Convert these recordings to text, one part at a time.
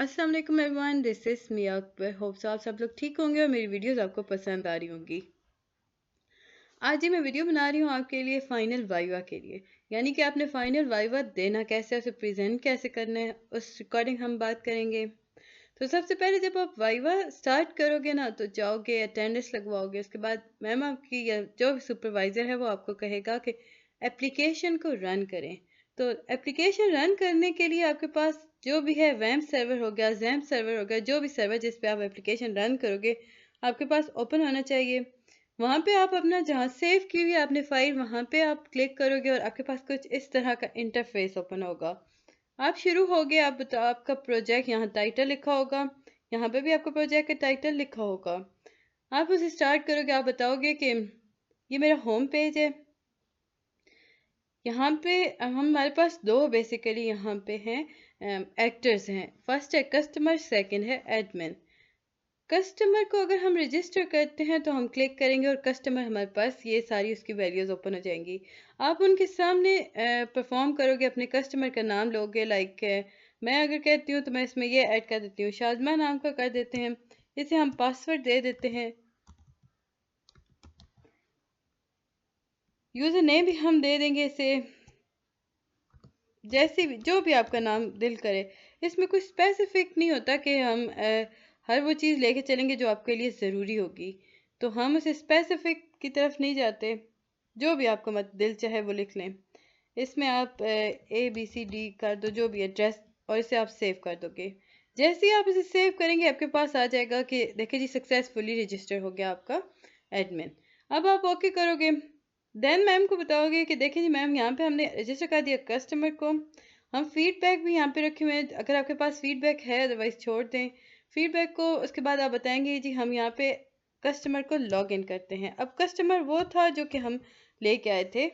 अस्सलाम वालेकुम everyone, this is Miya Akbar. Hopes आप सब लोग ठीक होंगे और मेरी वीडियोस आपको पसंद आ रही होंगी। आज मैं वीडियो बना रही हूँ आपके लिए फाइनल वाइवा के लिए, यानी कि आपने फाइनल वाइवा देना कैसे, उसे प्रेजेंट कैसे करना है, उस रिकॉर्डिंग हम बात करेंगे। तो सबसे पहले जब आप वाइवा स्टार्ट करोगे ना, तो जाओगे अटेंडेंस लगवाओगे। उसके बाद मैम आपकी या जो सुपरवाइज़र है वो आपको कहेगा कि एप्लीकेशन को रन करें। तो एप्लीकेशन रन करने के लिए आपके पास जो भी है, वैम्प सर्वर हो गया, जैम्प सर्वर हो गया, जो भी सर्वर जिस पे आप एप्लीकेशन रन करोगे आपके पास ओपन होना चाहिए। वहाँ पे आप अपना जहाँ सेव की हुई आपने फाइल, वहाँ पे आप क्लिक करोगे और आपके पास कुछ इस तरह का इंटरफेस ओपन होगा। आप शुरू हो गए, आप बताओ आपका प्रोजेक्ट, यहाँ टाइटल लिखा होगा, यहाँ पे भी आपका प्रोजेक्ट का टाइटल लिखा होगा। आप उसे स्टार्ट करोगे, आप बताओगे कि ये मेरा होम पेज है। यहाँ पे हमारे पास दो बेसिकली यहाँ पे हैं एक्टर्स हैं। फर्स्ट है कस्टमर, सेकंड है एडमिन। कस्टमर को अगर हम रजिस्टर करते हैं तो हम क्लिक करेंगे और कस्टमर हमारे पास ये सारी उसकी वैल्यूज़ ओपन हो जाएंगी। आप उनके सामने परफॉर्म करोगे, अपने कस्टमर का नाम लोगे। लाइक मैं अगर कहती हूँ तो मैं इसमें ये ऐड कर देती हूँ, शाज़मा नाम का कर देते हैं। इसे हम पासवर्ड दे देते हैं। यूज़र नेम भी हम दे देंगे इसे, जैसे भी जो भी आपका नाम दिल करे। इसमें कुछ स्पेसिफिक नहीं होता कि हम हर वो चीज़ लेके चलेंगे जो आपके लिए ज़रूरी होगी। तो हम उसे स्पेसिफिक की तरफ नहीं जाते, जो भी आपका मत दिल चाहे वो लिख लें। इसमें आप ABCD कर दो, जो भी एड्रेस, और इसे आप सेव कर दोगे। जैसे ही आप इसे सेव करेंगे आपके पास आ जाएगा कि देखिए जी, सक्सेसफुली रजिस्टर हो गया आपका एडमिन। अब आप ओके करोगे, देन मैम को बताओगे कि देखिए जी मैम, यहाँ पे हमने रजिस्टर कर दिया कस्टमर को। हम फीडबैक भी यहाँ पे रखे हुए हैं, अगर आपके पास फीडबैक है अदरवाइज छोड़ दें फीडबैक को। उसके बाद आप बताएंगे जी हम यहाँ पे कस्टमर को लॉग इन करते हैं। अब कस्टमर वो था जो कि हम लेके आए थे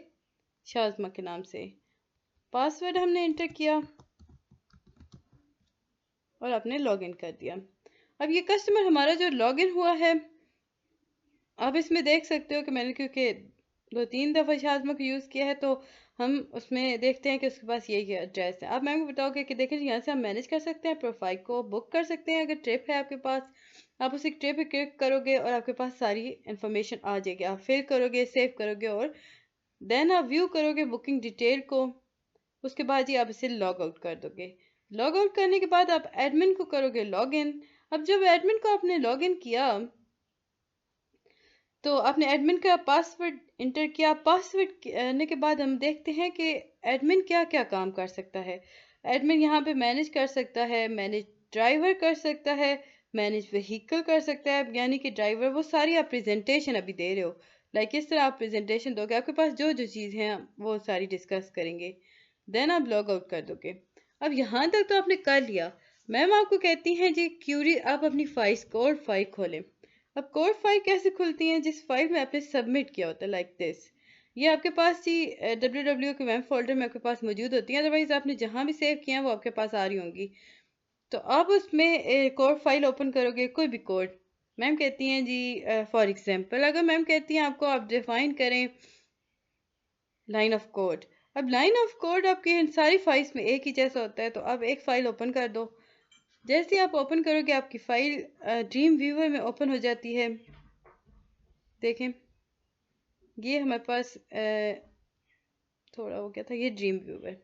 शाज़मा के नाम से। पासवर्ड हमने इंटर किया और आपने लॉग इन कर दिया। अब ये कस्टमर हमारा जो लॉग इन हुआ है, आप इसमें देख सकते हो कि मैंने क्योंकि 2-3 दफ़ा शाज़मा को यूज़ किया है, तो हम उसमें देखते हैं कि उसके पास यही एड्रेस है। आप मैम को बताओगे कि देखिए यहाँ से हम मैनेज कर सकते हैं, प्रोफाइल को बुक कर सकते हैं। अगर ट्रिप है आपके पास, आप उसी ट्रिप पे क्लिक करोगे और आपके पास सारी इन्फॉर्मेशन आ जाएगी। आप फिल करोगे, सेव करोगे और देन आप व्यू करोगे बुकिंग डिटेल को। उसके बाद ही आप इसे लॉग आउट कर दोगे। लॉग आउट करने के बाद आप एडमिन को करोगे लॉग इन। अब जब एडमिन को आपने लॉग इन किया तो आपने एडमिन का पासवर्ड इंटर किया। पासवर्ड करने के बाद हम देखते हैं कि एडमिन क्या क्या काम कर सकता है। एडमिन यहाँ पे मैनेज कर सकता है, मैनेज ड्राइवर कर सकता है, मैनेज व्हीकल कर सकता है। यानी कि ड्राइवर वो सारी आप प्रेजेंटेशन अभी दे रहे हो, लाइक इस तरह आप प्रेजेंटेशन दोगे, आपके पास जो जो चीज़ हैं वो सारी डिस्कस करेंगे। देन आप लॉग आउट कर दोगे। अब यहाँ तक तो आपने कर लिया। मैम आपको कहती हैं जी क्यूरी, आप अपनी फाइल कोड फाइल खोलें। अब कोड फाइल कैसे खुलती हैं? जिस फाइल में आपने सबमिट किया होता है, लाइक दिस, ये आपके पास ही www के वेब फोल्डर में आपके पास मौजूद होती हैं। अदरवाइज आपने जहाँ भी सेव किया है वो आपके पास आ रही होंगी। तो आप उसमें कोड फाइल ओपन करोगे, कोई भी कोड। मैम कहती हैं जी फॉर एग्जांपल, अगर मैम कहती हैं आपको आप डिफाइन करें लाइन ऑफ कोड। अब लाइन ऑफ कोड आपकी इन सारी फाइल्स में एक ही जैसा होता है, तो आप एक फाइल ओपन कर दो। जैसे ही आप ओपन करोगे आपकी फाइल ड्रीम व्यूवर में ओपन हो जाती है। देखें, ये हमारे पास थोड़ा हो गया था, ये ड्रीम व्यूवर।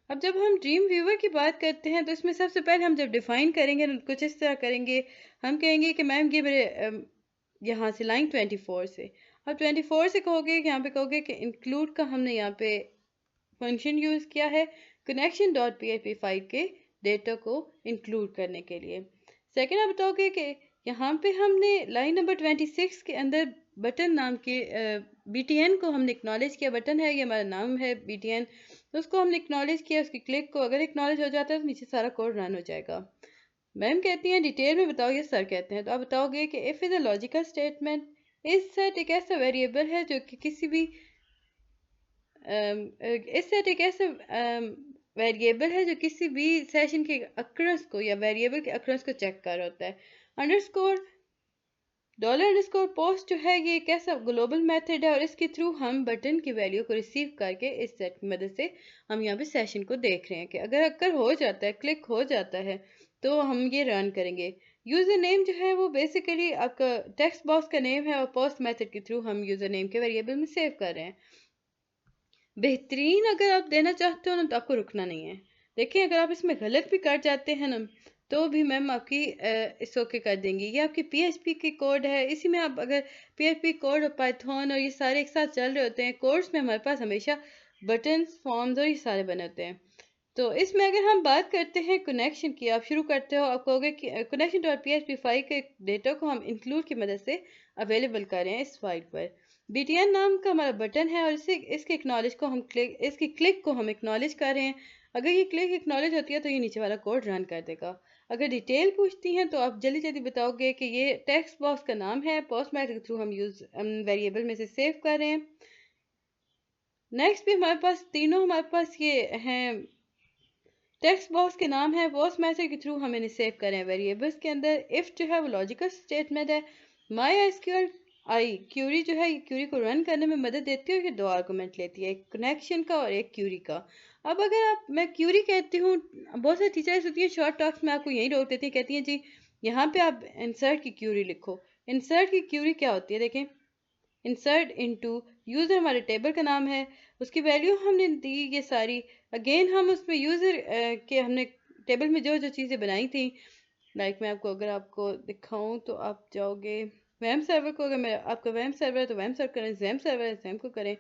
अब जब हम ड्रीम व्यूवर की बात करते हैं तो इसमें सबसे पहले हम जब डिफाइन करेंगे तो कुछ इस तरह करेंगे। हम कहेंगे कि मैम ये मेरे यहाँ से लाइन 24 से। अब 24 से कहोगे कि यहाँ पे कहोगे कि इंक्लूड का हमने यहाँ पे फंक्शन यूज़ किया है कनेक्शन डॉट PHP फाइल के डेटा को इंक्लूड करने के लिए। सेकेंड आप बताओगे कि यहाँ पे हमने लाइन नंबर 26 के अंदर बटन नाम के BTN को हमने एक्नॉलेज किया। बटन है, ये हमारा नाम है BTN, तो उसको हमने एक्नॉलेज किया। उसकी क्लिक को अगर एक्नॉलेज हो जाता है तो नीचे सारा कोड रन हो जाएगा। मैम कहती हैं डिटेल में बताओ, ये सर कहते हैं। तो आप बताओगे कि if is a logical statement, इस सेट एक ऐसा वेरिएबल है जो कि किसी भी इस सेट एक ऐसा वेरिएबल है जो किसी भी सेशन के अक्रंस को या वेरिएबल के अक्रंस को चेक कर रहा होता है। अंडरस्कोर $_post जो है ये एक ऐसा ग्लोबल मेथड है और इसके थ्रू हम बटन की वैल्यू को रिसीव करके इस सेट की मदद से हम यहाँ पे सेशन को देख रहे हैं कि अगर हो जाता है, क्लिक हो जाता है, तो हम ये रन करेंगे। यूज़र नेम जो है वो बेसिकली आपका टेक्स्ट बॉक्स का नेम है और पोस्ट मेथड के थ्रू हम यूज़र नेम के वेरिएबल में सेव कर रहे हैं। बेहतरीन अगर आप देना चाहते हो ना तो आपको रुकना नहीं है। देखिए अगर आप इसमें गलत भी कर जाते हैं ना तो भी मैम आपकी इस ओके कर देंगी। ये आपकी पीएचपी की कोड है, इसी में आप अगर पीएचपी कोड और पाइथन और ये सारे एक साथ चल रहे होते हैं कोड्स में, हमारे पास हमेशा बटन्स, फॉर्म्स और ये सारे बने होते हैं। तो इसमें अगर हम बात करते हैं कनेक्शन की, आप शुरू करते हो, आप कहोगे कि कनेक्शन डॉट पीएचपी फाइल के डेटा को हम इंक्लूड की मदद से अवेलेबल कर रहे हैं इस फाइल पर। BTN नाम का हमारा बटन है और इसके एक्नॉलेज को हम इसकी क्लिक को हम एक्नॉलेज कर रहे हैं। अगर ये क्लिक एक्नॉलेज होती है तो ये नीचे वाला कोड रन कर देगा। अगर डिटेल पूछती हैं तो आप जल्दी जल्दी बताओगे कि ये टेक्स्ट बॉक्स का नाम है, पोस्ट मेथड के थ्रू हम वेरिएबल में से सेव कर रहे हैं। नेक्स्ट भी हमारे पास तीनों हमारे पास ये हैं, टेक्स्ट बॉक्स के नाम है, पोस्ट मेथड के थ्रू हम इन्हें सेव करें वेरिएबल्स के अंदर। इफ जो है वो लॉजिकल स्टेटमेंट है। माई एसक्यूएल आई क्यूरी जो है, ये क्यूरी को रन करने में मदद देती है। ये दो आर्गूमेंट लेती है, एक कनेक्शन का और एक क्यूरी का। अब अगर मैं क्यूरी कहती हूँ, बहुत सारी टीचर्स होती है शॉर्ट टॉक्स में आपको यही रोक देती है, कहती हैं जी यहाँ पे आप इंसर्ट की क्यूरी लिखो। इंसर्ट की क्यूरी क्या होती है, देखें, इंसर्ट इनटू यूज़र हमारे टेबल का नाम है, उसकी वैल्यू हमने दी ये सारी। अगेन हम उसमें यूज़र के हमने टेबल में जो जो चीज़ें बनाई थी, लाइक मैं आपको दिखाऊं तो आप जाओगे वेम सर्वर को, अगर मैं आपका वेम सर्वर है तो वेम सर्वर करें, जेम सर्वर है जेम को करें।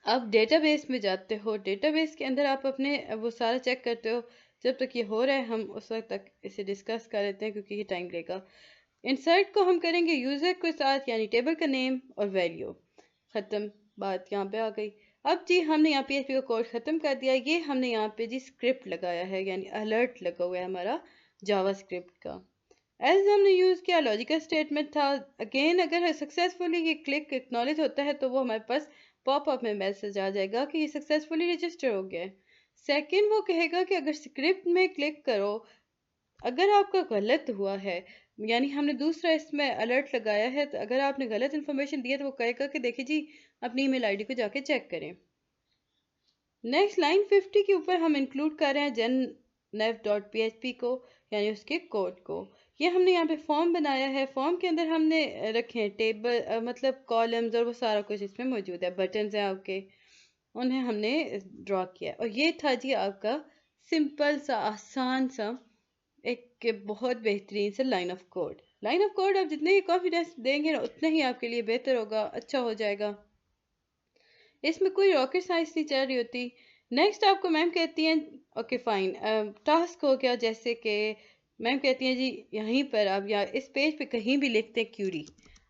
आप डेटाबेस में जाते हो, डेटाबेस के अंदर आप अपने वो सारा चेक करते हो। जब तक ये हो रहा है हम उस वक्त तक इसे डिस्कस कर लेते हैं क्योंकि ये टाइम लेगा। इंसर्ट को हम करेंगे यूज़र के साथ, यानी टेबल का नेम और वैल्यू। ख़त्म, बात यहाँ पे आ गई। अब जी हमने यहाँ PHP का कोड ख़त्म कर दिया। ये हमने यहाँ पे जी स्क्रिप्ट लगाया है, यानी अलर्ट लगा हुआ है हमारा जावा स्क्रिप्ट का। एज हमने यूज़ किया लॉजिकल स्टेटमेंट था। अगेन अगर सक्सेसफुली ये क्लिक एक्नॉलेज होता है तो वो हमारे पास पॉपअप में मैसेज आ जाएगा कि ये सक्सेसफुली रजिस्टर हो गया है। सेकेंड वो कहेगा कि अगर स्क्रिप्ट में क्लिक करो, अगर आपका गलत हुआ है, यानी हमने दूसरा इसमें अलर्ट लगाया है, तो अगर आपने गलत इन्फॉर्मेशन दी है तो वो कहेगा कि देखिए जी अपनी ईमेल आईडी को जाके चेक करें। नेक्स्ट लाइन 50 के ऊपर हम इंक्लूड कर रहे हैं gennev.php को, यानी उसके कोड को। ये हमने यहाँ पे फॉर्म बनाया है, फॉर्म के अंदर हमने रखे हैं टेबल, मतलब कॉलम्स और वो सारा कुछ इसमें मौजूद है, बटन्स हैं आपके, उन्हें हमने ड्रॉ किया। और ये था जी आपका सिंपल सा आसान सा एक बहुत बेहतरीन से line of code. Line of code आप जितने ही कॉन्फिडेंस देंगे ना उतने ही आपके लिए बेहतर होगा, अच्छा हो जाएगा। इसमें कोई रॉकेट साइंस नहीं चल रही होती। नेक्स्ट आपको मैम कहती हैं ओके फाइन, टास्क हो गया, जैसे कि मैम कहती हैं जी यहीं पर आप या इस पेज पे कहीं भी लिखते हैं क्यूरी,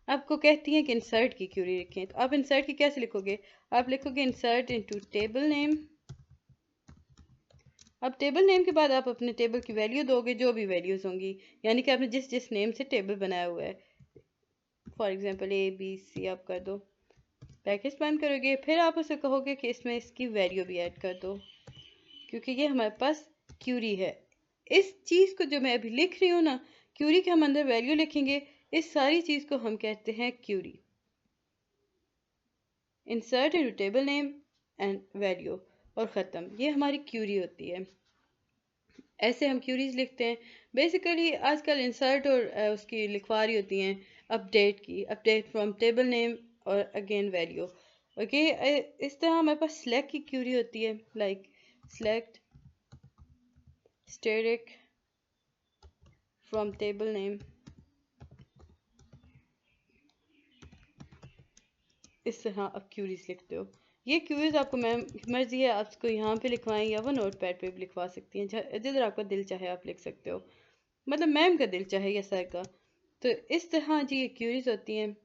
आपको कहती हैं कि इंसर्ट की क्यूरी लिखें, तो आप इंसर्ट की कैसे लिखोगे, आप लिखोगे इंसर्ट इनटू टेबल नेम। अब टेबल नेम के बाद आप अपने टेबल की वैल्यू दोगे, जो भी वैल्यूज़ होंगी, यानी कि आपने जिस जिस नेम से टेबल बनाया हुआ है, फॉर एग्जांपल ABC आप कर दो, पैकेज बंद करोगे, फिर आप उसे कहोगे कि इसमें इसकी वैल्यू भी ऐड कर दो, क्योंकि ये हमारे पास क्यूरी है। इस चीज़ को जो मैं अभी लिख रही हूँ ना, क्यूरी के हम अंदर वैल्यू लिखेंगे, इस सारी चीज़ को हम कहते हैं query. Insert into table name and value और ख़त्म, ये हमारी क्यूरी होती है। ऐसे हम क्यूरीज लिखते हैं। बेसिकली आजकल इंसर्ट और उसकी लिखवा रही होती हैं अपडेट की, अपडेट फ्रॉम टेबल नेम और अगेन वैल्यू। ओके, इस तरह हमारे पास सेलेक्ट की क्यूरी होती है, like select static from table name. इस तरह आप क्यूरीज लिखते हो। ये क्यूरीज आपको मैम मर्जी है आपको यहाँ पे लिखवाएं या वो नोट पैड पे भी लिखवा सकती हैं, जिधर आपका दिल चाहे आप लिख सकते हो, मतलब मैम का दिल चाहे या सर का। तो इस तरह जी ये क्यूरीज होती हैं।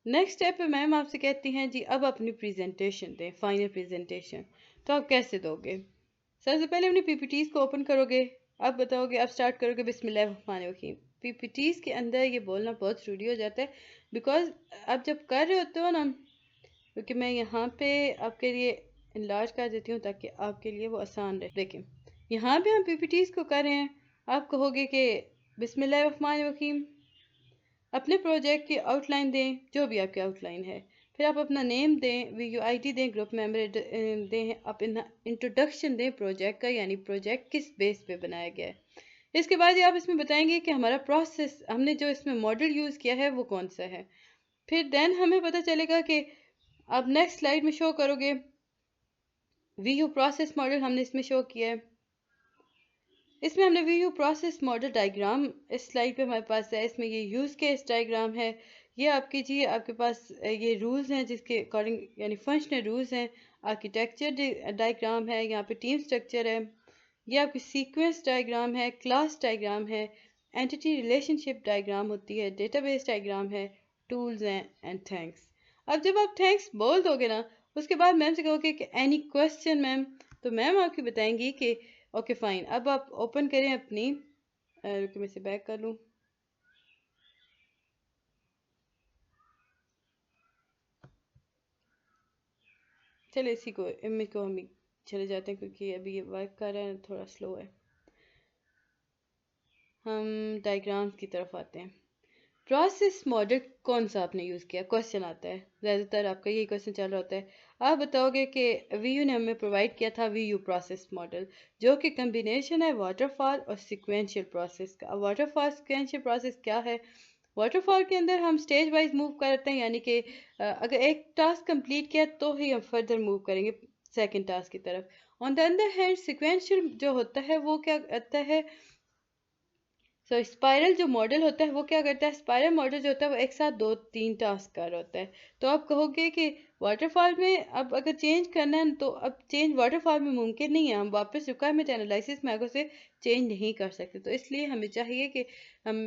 नेक्स्ट स्टेप पे मैम आपसे कहती हैं जी अब अपनी प्रेजेंटेशन दें, फाइनल प्रेजेंटेशन। तो आप कैसे दोगे, सबसे पहले अपनी पीपीटीज को ओपन करोगे, आप बताओगे, आप स्टार्ट करोगे बिस्मिल्लाहिर्रहमानिर्रहीम। पीपीटीज के अंदर ये बोलना बहुत ज़रूरी हो जाता है, बिकॉज आप जब कर रहे होते हो ना, क्योंकि मैं यहाँ पे आपके लिए इनलार्ज कर देती हूँ ताकि आपके लिए वो आसान रहे। देखें यहाँ पे हम पीपीटीज को कर रहे हैं, आप कहोगे कि बिस्मिल्लाहिर्रहमानिर्रहीम। अपने प्रोजेक्ट की आउटलाइन दें, जो भी आपकी आउटलाइन है। फिर आप अपना नेम दें, VUID दें, ग्रुप मेंबर दें, अपना इंट्रोडक्शन दें प्रोजेक्ट का, यानी प्रोजेक्ट किस बेस पे बनाया गया है। इसके बाद ये आप इसमें बताएंगे कि हमारा प्रोसेस, हमने जो इसमें मॉडल यूज़ किया है वो कौन सा है। फिर देन हमें पता चलेगा कि आप नेक्स्ट स्लाइड में शो करोगे VU प्रोसेस मॉडल हमने इसमें शो किया है। इसमें हमने VU प्रोसेस मॉडल डायग्राम इस स्लाइड पे हमारे पास है। इसमें ये यूज़ केस डायग्राम है। ये आप कीजिए, आपके पास ये रूल्स हैं जिसके अकॉर्डिंग, यानी फंक्शनल रूल्स हैं। आर्किटेक्चर डायग्राम है, यहाँ पे टीम स्ट्रक्चर है। ये आपकी सीक्वेंस डायग्राम है, क्लास डायग्राम है, एंटिटी रिलेशनशिप डायग्राम होती है, डेटाबेस डायग्राम है, टूल्स हैं एंड थैंक्स। अब जब आप थैंक्स बोल दोगे ना, उसके बाद मैम से कहोगे कि एनी क्वेश्चन मैम, तो मैम आपकी बताएंगी कि ओके फाइन। अब आप ओपन करें अपनी, रुकिए मैं इसे बैक कर लूँ। चले इसी को, इमेज को हम चले जाते हैं क्योंकि अभी ये वर्क कर रहा है, थोड़ा स्लो है। हम डायग्राम्स की तरफ आते हैं। प्रोसेस मॉडल कौन सा आपने यूज़ किया, क्वेश्चन आता है, ज़्यादातर आपका यही क्वेश्चन चल रहा होता है। आप बताओगे कि VU ने हमें प्रोवाइड किया था VU प्रोसेस मॉडल, जो कि कम्बिनेशन है वाटरफॉल और सिक्वेंशियल प्रोसेस का। वाटरफॉल सिक्वेंशियल प्रोसेस क्या है? वाटरफॉल के अंदर हम स्टेज वाइज मूव करते हैं, यानी कि अगर एक टास्क कंप्लीट किया तो ही हम फर्दर मूव करेंगे सेकंड टास्क की तरफ। On the other hand sequential जो होता है वो क्या करता है, स्पाइरल जो मॉडल होता है वो क्या करता है, स्पाइरल मॉडल जो होता है वो एक साथ दो तीन टास्क कर रहा होता है। तो आप कहोगे कि वाटरफॉल में अब अगर चेंज करना है तो अब चेंज वाटरफॉल में मुमकिन नहीं है, हम वापस रिक्वायरमेंट एनालिसिस में आगे से चेंज नहीं कर सकते। तो इसलिए हमें चाहिए कि हम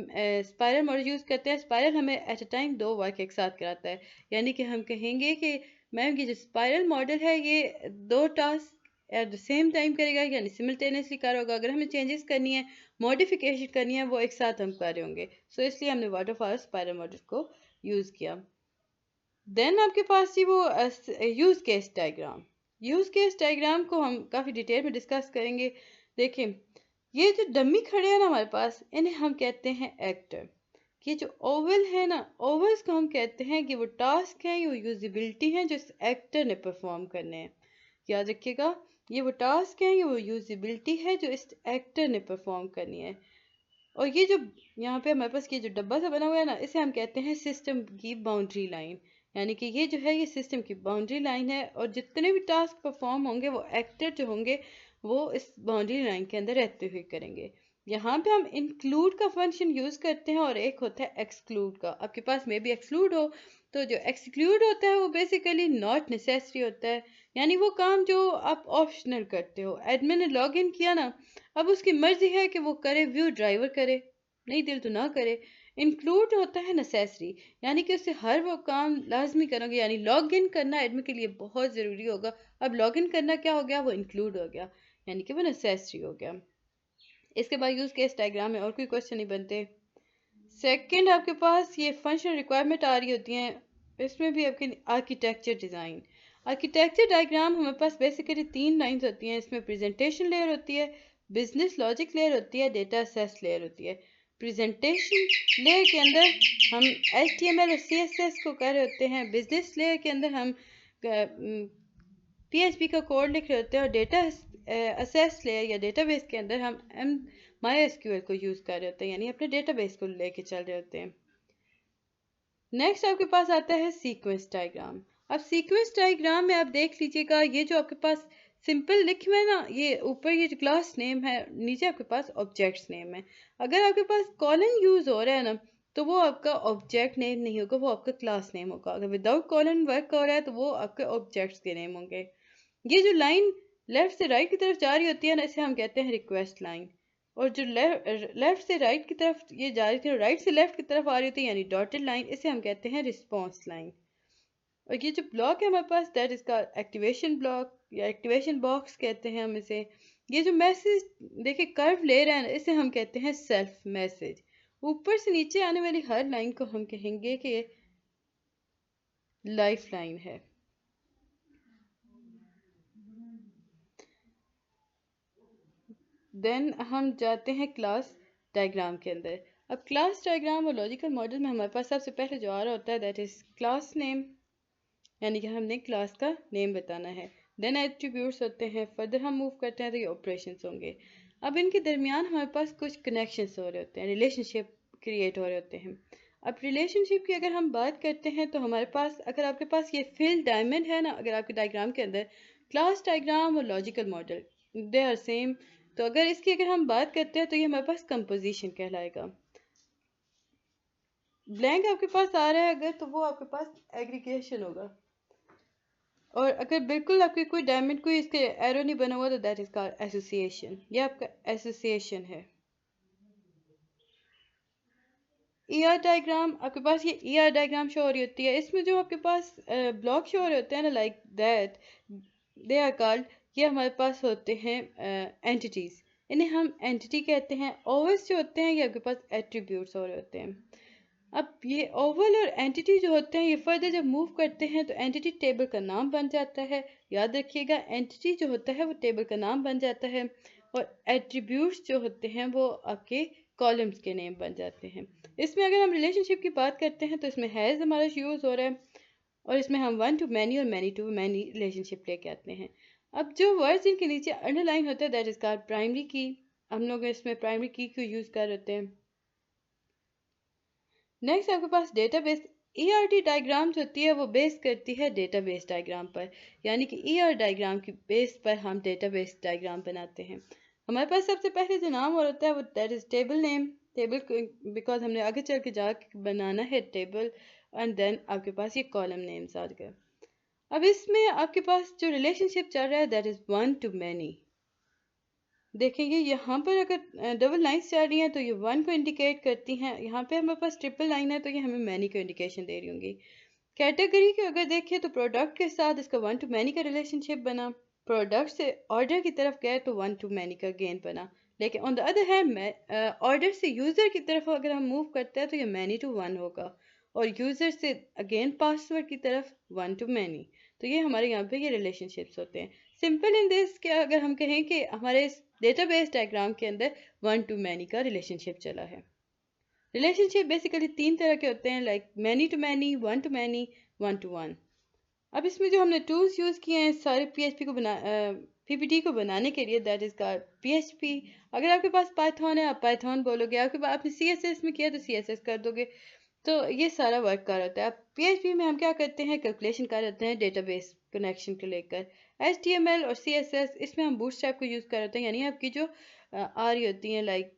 स्पाइरल मॉडल यूज़ करते हैं। स्पाइरल हमें एट अ टाइम दो वर्क एक साथ कराता है, यानी कि हम कहेंगे कि मैम ये जो स्पाइरल मॉडल है ये दो task at the same time करेगा, यानी सिमिल्टेनियसली कर होगा। अगर हमें चेंजेस करनी है, मॉडिफिकेशन करनी है, वो एक साथ हम कर रहे होंगे। सो इसलिए हमने वाटरफॉल स्पाइरल मॉडल को यूज़ किया। देन आपके पास ही वो use case diagram. Use case diagram को हम काफ़ी डिटेल में डिस्कस करेंगे। देखें, ये जो डमी खड़े हैं ना हमारे पास, इन्हें हम कहते हैं एक्टर। ये जो ओवल है ना, ओवल्स को हम कहते हैं कि वो टास्क हैं, वो यूजिबिलिटी हैं जो इस एक्टर ने परफॉर्म करने हैं। याद रखिएगा, ये वो टास्क है, ये वो यूजिबिलिटी है जो इस एक्टर ने परफॉर्म करनी है। और ये जो यहाँ पे हमारे पास ये जो डब्बा सा बना हुआ है ना, इसे हम कहते हैं सिस्टम की बाउंड्री लाइन। यानी कि ये जो है ये सिस्टम की बाउंड्री लाइन है, और जितने भी टास्क परफॉर्म होंगे वो एक्टर जो होंगे वो इस बाउंड्री लाइन के अंदर रहते हुए करेंगे। यहाँ पे हम इंक्लूड का फंक्शन यूज करते हैं, और एक होता है एक्सक्लूड का। आपके पास में भी एक्सक्लूड हो, तो जो एक्सक्लूड होता है वो बेसिकली नॉट नेसेसरी होता है, यानी वो काम जो आप ऑप्शनल करते हो। एडमिन ने लॉग इन किया ना, अब उसकी मर्जी है कि वो करे, व्यू ड्राइवर करे, नहीं दिल तो ना करे। इंक्लूड होता है नेसेसरी, यानी कि उससे हर वो काम लाजमी करोगे, यानी लॉग इन करना एडमिन के लिए बहुत ज़रूरी होगा। अब लॉग इन करना क्या हो गया, वो इंक्लूड हो गया, यानी कि वो नेसेसरी हो गया। इसके बाद यूज़ केस डायग्राम में और कोई क्वेश्चन नहीं बनते। सेकंड आपके पास ये फंक्शनल रिक्वायरमेंट आ रही होती हैं, इसमें भी आपकी आर्किटेक्चर डिज़ाइन। आर्किटेक्चर डायग्राम हमारे पास बेसिकली तीन लाइंस होती हैं। इसमें प्रेजेंटेशन लेयर होती है, बिजनेस लॉजिक लेयर होती है, डेटा असेस लेयर होती है। प्रेजेंटेशन लेयर के अंदर हम HTML और CSS को कर रहे होते हैं। बिजनेस लेयर के अंदर हम PHP का कोड लिख रहे होते हैं, और डेटा असेस लेयर या डेटाबेस के अंदर हम MySQL को यूज़ कर रहे होते हैं, यानी अपने डेटाबेस को लेके चल रहे होते हैं। नेक्स्ट आपके पास आता है सीक्वेंस डायग्राम। अब सीक्वेंस डायग्राम में आप देख लीजिएगा, ये जो आपके पास सिंपल लिखे हुए है ना, ये ऊपर ये जो क्लास नेम है, नीचे आपके पास ऑब्जेक्ट्स नेम है। अगर आपके पास कॉलन यूज हो रहा है ना, तो वो आपका ऑब्जेक्ट नेम नहीं होगा, वो आपका क्लास नेम होगा। अगर विदाउट कॉलन वर्क हो रहा है तो वो आपके ऑब्जेक्ट्स के नेम होंगे। ये जो लाइन लेफ्ट से राइट की तरफ जा रही होती है ना, इसे हम कहते हैं रिक्वेस्ट लाइन। और जो लेफ्ट से राइट की तरफ ये जा रही थी और राइट से लेफ्ट की तरफ आ रही थी, यानी डॉटेड लाइन, इसे हम कहते हैं रिस्पॉन्स लाइन। और ये जो ब्लॉक है हमारे पास, दैट इसका एक्टिवेशन ब्लॉक या एक्टिवेशन बॉक्स कहते हैं हम इसे। ये जो मैसेज देखिए कर्व ले रहा है ना, इसे हम कहते हैं सेल्फ मैसेज। ऊपर से नीचे आने वाली हर लाइन को हम कहेंगे कि लाइफ लाइन है। देन हम जाते हैं क्लास डायग्राम के अंदर। अब क्लास डायग्राम और लॉजिकल मॉडल में हमारे पास सबसे पहले जो आ रहा होता है दैट इज क्लास नेम, यानी कि हमने क्लास का नेम बताना है। देन एट्रीब्यूट्स होते हैं, फर्दर हम मूव करते हैं तो ये ऑपरेशंस होंगे। अब इनके दरमियान हमारे पास कुछ कनेक्शंस हो रहे होते हैं, रिलेशनशिप क्रिएट हो रहे होते हैं। अब रिलेशनशिप की अगर हम बात करते हैं तो हमारे पास, अगर आपके पास ये फिल डायमंड है ना, अगर आपके डायग्राम के अंदर क्लास डायग्राम और logical model they are same, तो अगर इसकी अगर हम बात करते हैं तो ये हमारे पास कंपोजिशन कहलाएगा। ब्लैंक आपके पास आ रहा है अगर, तो वो आपके पास एग्रीगेशन होगा। और अगर बिल्कुल आपके कोई डायमंड, कोई इसके एरो नहीं बना हुआ, तो दैट इज कॉल्ड एसोसिएशन। ये आपका एसोसिएशन है। ईआर डायग्राम, आपके पास ये ईआर डायग्राम शो हो रही होती है, इसमें जो आपके पास ब्लॉक शो हो रहे होते हैं ना, like that, they are called, ये हमारे पास होते हैं एंटिटीज, इन्हें हम एंटिटी कहते हैं। ओवल्स जो होते हैं ये आपके पास एट्रीब्यूट्स हो रहे होते हैं। अब ये ओवल और एंटिटी जो होते हैं ये फर्दर जब मूव करते हैं तो एंटिटी टेबल का नाम बन जाता है। याद रखिएगा, एंटिटी जो होता है वो टेबल का नाम बन जाता है, और एट्रीब्यूट्स जो होते हैं वो आपके कॉलम्स के नेम बन जाते हैं। इसमें अगर हम रिलेशनशिप की बात करते हैं तो इसमें हैज़ हमारा यूज़ हो रहा है, और इसमें हम वन टू मैनी और मैनी टू मैनी रिलेशनशिप लेके आते हैं। अब जो वर्ड्स इनके नीचे अंडरलाइन होता है दैट इज कॉल्ड प्राइमरी की। हम लोग इसमें प्राइमरी की को यूज़ कर रहे हैं। नेक्स्ट आपके पास डेटाबेस। ईआरडी डायग्राम्स होती है वो बेस करती है डेटाबेस डायग्राम पर, यानी कि ईआर डायग्राम की बेस पर हम डेटाबेस डायग्राम बनाते हैं। हमारे पास सबसे पहले जो नाम और होता है वो that is table name. Table, because हमने आगे चल के जाके बनाना है टेबल, एंड देन आपके पास ये कॉलम नेम्स आ गए। अब इसमें आपके पास जो रिलेशनशिप चल रहा है that is one to many. देखेंगे यहाँ पर अगर डबल लाइन्स चल रही हैं तो ये वन को इंडिकेट करती हैं, यहाँ पे हमारे पास ट्रिपल लाइन है तो ये हमें मैनी को इंडिकेशन दे रही होंगी। कैटेगरी के अगर देखें तो प्रोडक्ट के साथ इसका वन टू मैनी का रिलेशनशिप बना, प्रोडक्ट से ऑर्डर की तरफ गए तो वन टू मैनी का गेन बना। लेकिन on the other hand order से यूज़र की तरफ अगर हम मूव करते हैं तो ये मैनी टू वन होगा, और यूज़र से अगेन पासवर्ड की तरफ वन टू मैनी। तो ये हमारे यहाँ पे ये रिलेशनशिप्स होते हैं। सिंपल इन दिस क्या, अगर हम कहें कि हमारे इस डेटाबेस डायग्राम के अंदर वन टू मैनी का रिलेशनशिप चला है। रिलेशनशिप बेसिकली तीन तरह के होते हैं, like many to many, one to many, one to one. अब इसमें जो हमने टूल्स यूज़ किए हैं सारे पीएचपी को पीपीटी को बनाने के लिए, दैट इज कॉल्ड पीएचपी। अगर आपके पास पाइथन है आप पाइथन बोलोगे, आपके पास आपने सीएसएस में किया तो सीएसएस कर दोगे, तो ये सारा वर्क कर होता है। पीएचपी में हम क्या करते हैं, कैलकुलेशन कर रहे हैं डेटाबेस कनेक्शन को लेकर। एचटीएमएल और सीएसएस इसमें हम बूटस्ट्रैप को यूज़ कर रहे हैं, यानी आपकी जो आ रही होती हैं, लाइक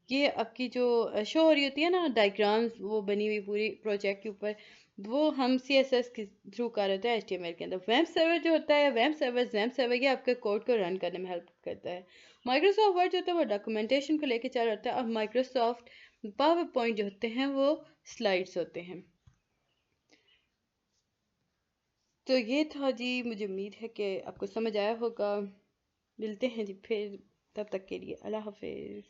ये आपकी जो शो हो रही होती है ना डायग्राम्स, वो बनी हुई पूरी प्रोजेक्ट के ऊपर, वो हम सीएसएस के थ्रू कर रहे हैं एचटीएमएल के अंदर। वेब सर्वर जो होता है, वेब सर्वर ये आपके कोड को रन करने में हेल्प करता है। माइक्रोसॉफ्ट वर्ड जो होता है वो डॉक्यूमेंटेशन को लेकर चल रहा होता है, और माइक्रोसॉफ्ट पावर पॉइंट जो होते हैं वो स्लाइड्स होते हैं। तो ये था जी, मुझे उम्मीद है कि आपको समझ आया होगा। मिलते हैं जी फिर, तब तक के लिए अल्लाह हाफिज़।